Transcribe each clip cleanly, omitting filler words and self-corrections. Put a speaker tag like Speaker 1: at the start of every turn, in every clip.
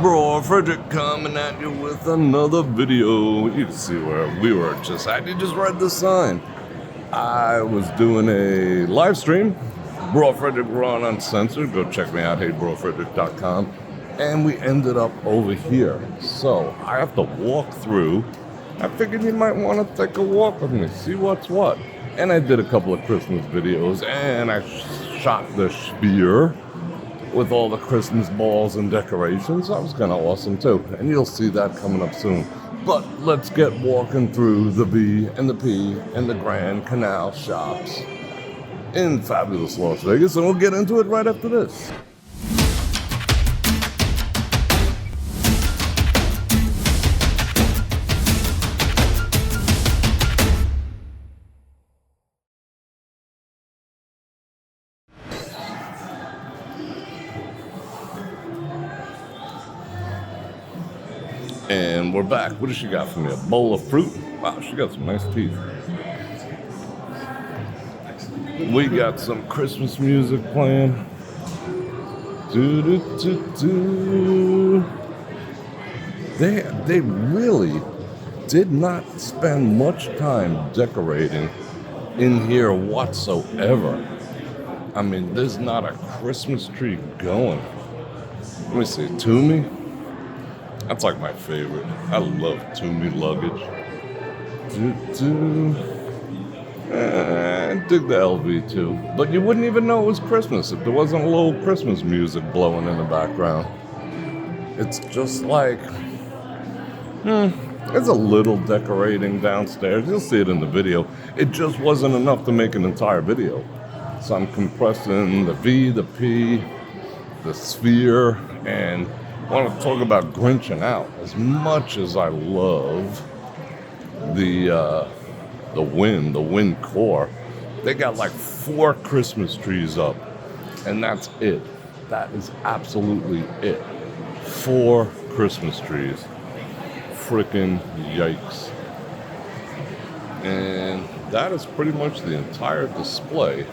Speaker 1: Bror Fredrik coming at you with another video. You can see where we were just at. You just read the sign. I was doing a live stream. Bror Fredrik Raw and Uncensored. Go check me out, heybrofredrik.com. And we ended up over here. So I have to walk through. I figured you might want to take a walk with me, see what's what. And I did a couple of Christmas videos, and I shot the Spear with all the Christmas balls and decorations. That was kind of awesome too. And you'll see that coming up soon. But let's get walking through the V and the P and the Grand Canal Shoppes in fabulous Las Vegas, and we'll get into it right after this. And we're back. What does she got for me? A bowl of fruit? Wow, she got some nice teeth. We got some Christmas music playing. They really did not spend much time decorating in here whatsoever. I mean, there's not a Christmas tree going. Let me see, Toomey? That's like my favorite. I love Toomey luggage. I dig the LV too. But you wouldn't even know it was Christmas if there wasn't a little Christmas music blowing in the background. It's just like, there's a little decorating downstairs. You'll see it in the video. It just wasn't enough to make an entire video. So I'm compressing the V, the P, the Sphere, and I want to talk about Grinching out. As much as I love the Wind core, they got like 4 Christmas trees up, and that's it. That is absolutely it. 4 Christmas trees. Frickin' yikes. And that is pretty much the entire display.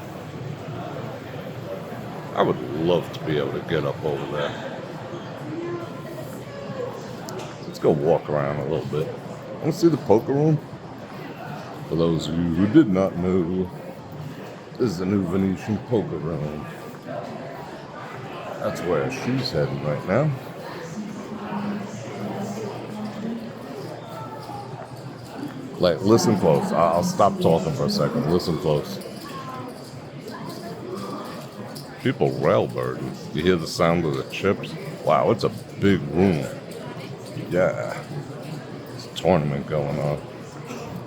Speaker 1: I would love to be able to get up over there. Let's go walk around a little bit. Want to see the poker room? For those of you who did not know, this is the new Venetian poker room. That's where she's heading right now. Like, listen close. I'll stop talking for a second. Listen close. People railbirding. You hear the sound of the chips? Wow, it's a big room. Yeah, there's a tournament going on.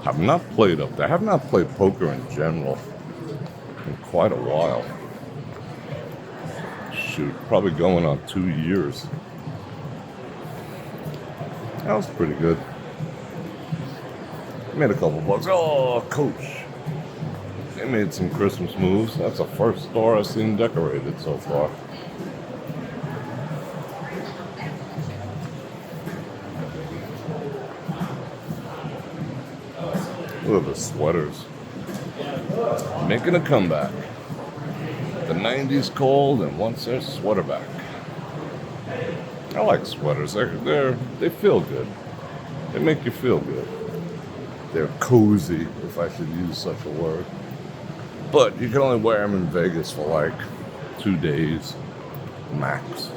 Speaker 1: I've not played up there. I have not played poker in general in quite a while. Shoot, probably going on 2 years. That was pretty good. Made a couple bucks. Oh, Coach. They made some Christmas moves. That's the first store I've seen decorated so far. Look at the sweaters. Making a comeback. The 90s cold and wants their sweater back. I like sweaters. They feel good. They make you feel good. They're cozy, if I should use such a word. But you can only wear them in Vegas for like 2 days max.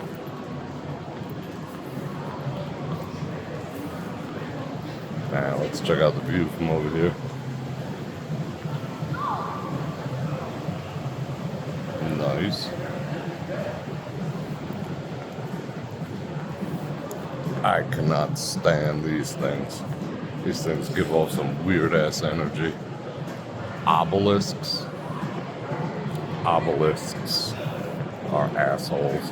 Speaker 1: Now, let's check out the view from over here. Nice. I cannot stand these things. These things give off some weird-ass energy. Obelisks. Obelisks are assholes.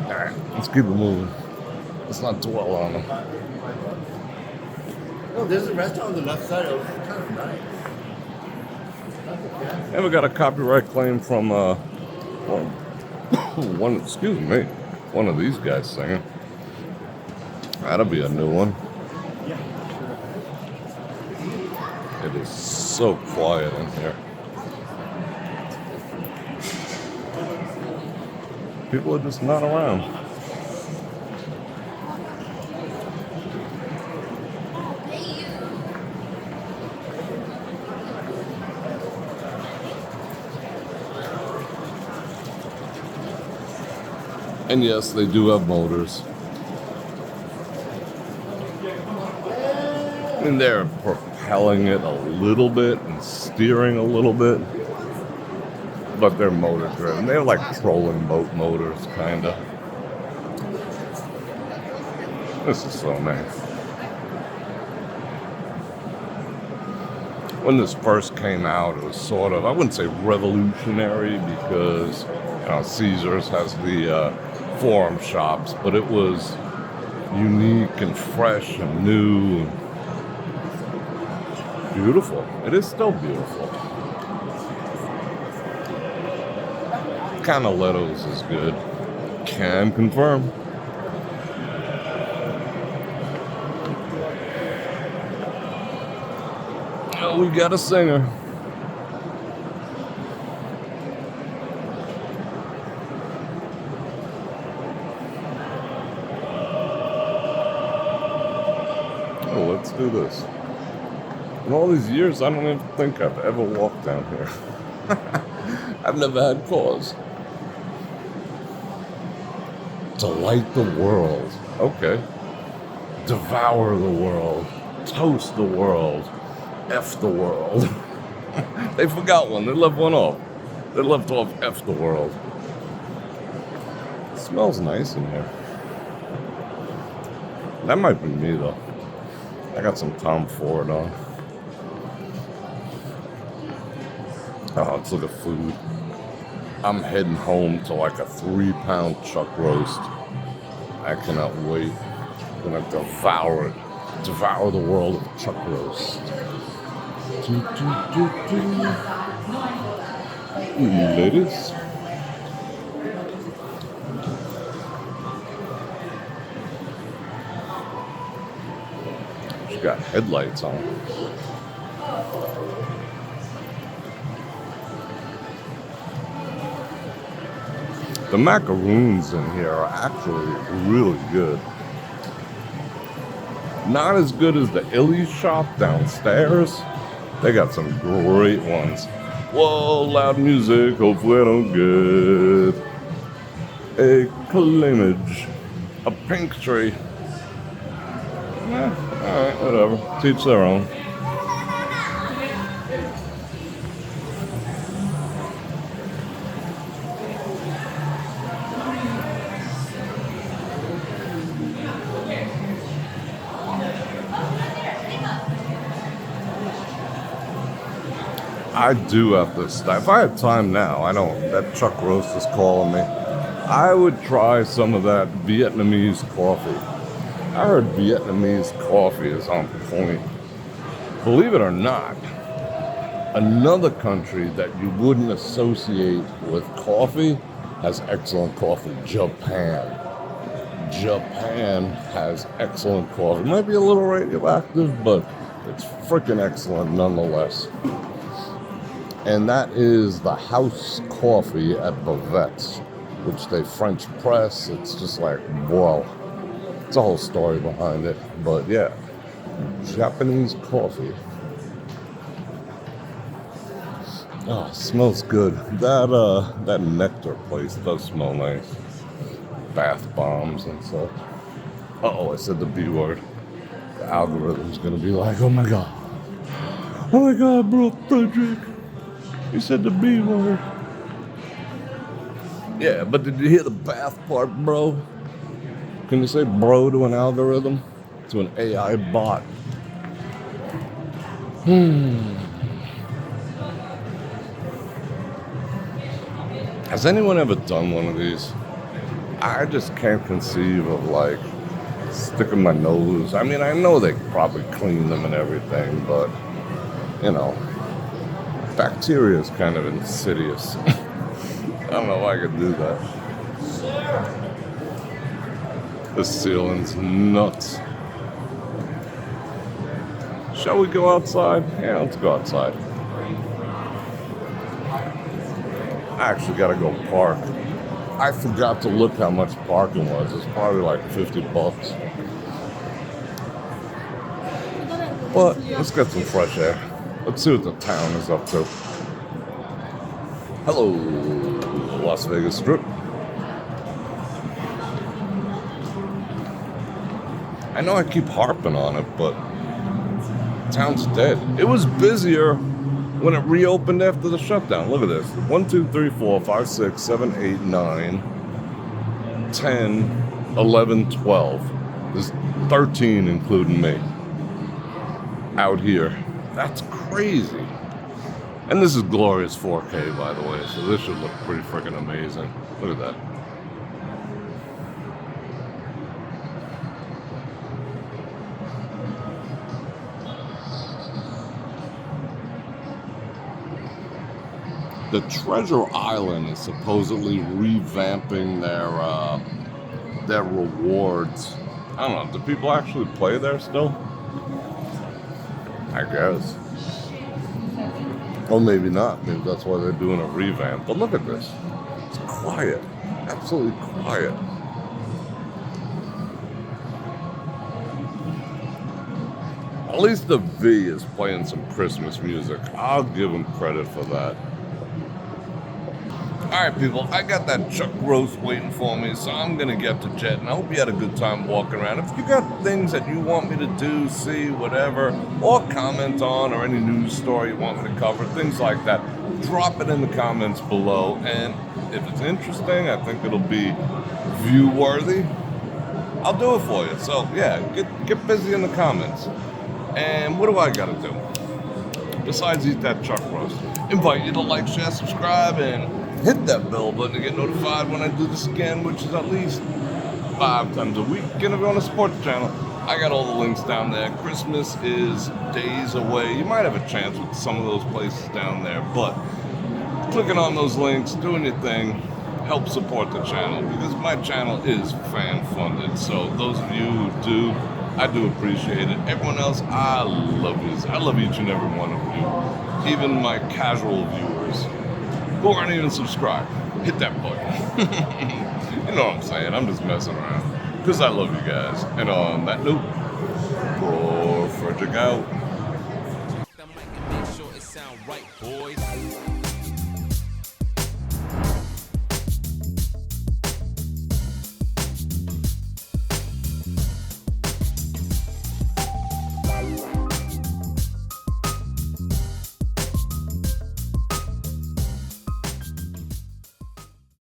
Speaker 1: Alright, let's keep it moving. Let's not dwell on them.
Speaker 2: Oh, there's a restaurant on the left side. It was kind of nice.
Speaker 1: And we got a copyright claim from one of these guys singing. That'll be a new one.
Speaker 2: Yeah, sure.
Speaker 1: It is so quiet in here. People are just not around. And yes, they do have motors. And they're propelling it a little bit and steering a little bit. But they're motor driven. They're like trolling boat motors, kind of. This is so nice. When this first came out, it was sort of, I wouldn't say revolutionary because, Caesars has the forum shops, but it was unique and fresh and new and beautiful. It is still beautiful. Canaletto's is good. Can confirm. Oh, we got a singer. Oh, let's do this. In all these years, I don't even think I've ever walked down here. I've never had cause. Delight the world. Okay. Devour the world. Toast the world. F the world. They forgot one. They left one off. They left off F the world. It smells nice in here. That might be me, though. I got some Tom Ford on. Oh, let's look at food. I'm heading home to like a 3-pound chuck roast. I cannot wait. I'm gonna devour it. Devour the world of chuck roast. Ladies. She's got headlights on. The macaroons in here are actually really good. Not as good as the Illy's shop downstairs. They got some great ones. Whoa, loud music. Hopefully I don't get a claimage. A pink tree. Alright, whatever. Teach their own. I do have to stop. If I had time now, I don't. That chuck roast is calling me. I would try some of that Vietnamese coffee. I heard Vietnamese coffee is on point. Believe it or not, another country that you wouldn't associate with coffee has excellent coffee. Japan. Japan has excellent coffee. It might be a little radioactive, but it's freaking excellent nonetheless. And that is the house coffee at Bavette's, which they French press. It's just like, wow. It's a whole story behind it. But yeah, Japanese coffee. Oh, it smells good. That nectar place does smell nice. Bath bombs and such. Uh-oh, I said the B word. The algorithm's gonna be like, oh my god. Oh my god, Bror Fredrik. You said the B word. Yeah, but did you hear the bath part, bro? Can you say bro to an algorithm? To an AI bot? Has anyone ever done one of these? I just can't conceive of, like, sticking my nose. I mean, I know they probably clean them and everything, but, you know, bacteria is kind of insidious. I don't know if I could do that. This ceiling's nuts. Shall we go outside? Yeah, let's go outside. I actually gotta go park. I forgot to look how much parking was. It's probably like $50. But let's get some fresh air. Let's see what the town is up to. Hello, Las Vegas Strip. I know I keep harping on it, but town's dead. It was busier when it reopened after the shutdown. Look at this. 1, 2, 3, 4, 5, 6, 7, 8, 9, 10, 11, 12. There's 13 including me out here. That's crazy. And this is glorious 4K, by the way, so this should look pretty freaking amazing. Look at that. The Treasure Island is supposedly revamping their rewards. I don't know. Do people actually play there still? I guess. Or maybe not. Maybe that's why they're doing a revamp. But look at this. It's quiet. Absolutely quiet. At least the V is playing some Christmas music. I'll give them credit for that. Alright people, I got that chuck roast waiting for me, so I'm gonna get to jet, and I hope you had a good time walking around. If you got things that you want me to do, see, whatever, or comment on, or any news story you want me to cover, things like that, drop it in the comments below, and if it's interesting, I think it'll be view-worthy, I'll do it for you. So yeah, get busy in the comments. And what do I gotta do? Besides eat that chuck roast, invite you to like, share, subscribe, and hit that bell button to get notified when I do this again, which is at least 5 times a week. And if you want to support the channel, I got all the links down there. Christmas is days away. You might have a chance with some of those places down there, but clicking on those links, doing your thing, help support the channel, because my channel is fan funded. So those of you who do, I do appreciate it. Everyone else, I love you. I love each and every one of you, even my casual viewers who aren't even subscribed. Hit that button. You know what I'm saying? I'm just messing around because I love you guys. And on that note, Bror Fredrik out.
Speaker 3: Make sure it sound right, boys.